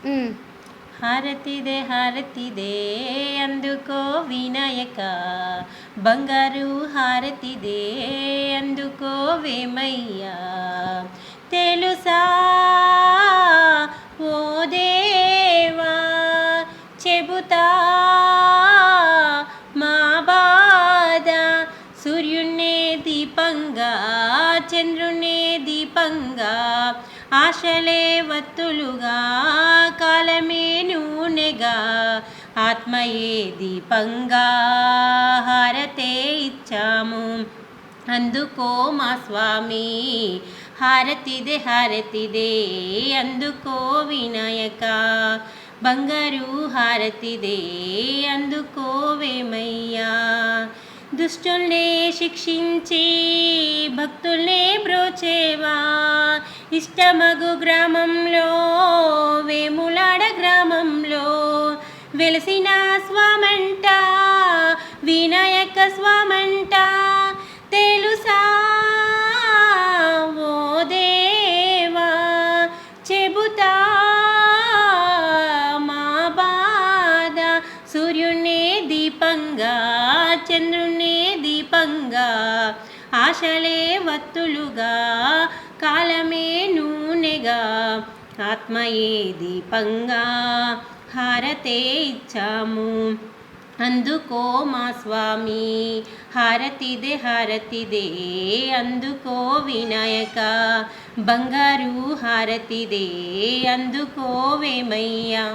హ్మ్. హారతిదే అందుకో వినాయక, బంగారు హారతిదే అందుకో వేమయ్యా. తెలుసా ఓ దేవా చెబుతా మా బాధ, సూర్యున్నే దీపంగా చంద్రున్నే దీపంగా, ఆశలే వత్తులుగా కాలమే నూనెగా, ఆత్మయే దీపంగా హారతే ఇచ్చాము అందుకో మా స్వామి. హారతిదే అందుకో వినాయక, బంగారు హారతిదే అందుకో వేమయ్యా. దుష్టుల్నే శిక్షించి భక్తుల్నే బ్రోచేవా, ఇష్టమగు గ్రామంలో వేములాడ గ్రామంలో వెలసిన స్వామంట వినాయక స్వామంట. తెలుసా ఓ దేవా చెబుతా మా బాధ, సూర్యున్నే దీపంగా చంద్రున్నే దీపంగా, ఆశలే వత్తులుగా కాలమే నూనెగా, ఆత్మయే దీపంగా హారతే ఇచ్చాము అందుకో మా స్వామి. హారతిదే అందుకో వినాయక, బంగారు హారతిదే అందుకో వేమయ్యా.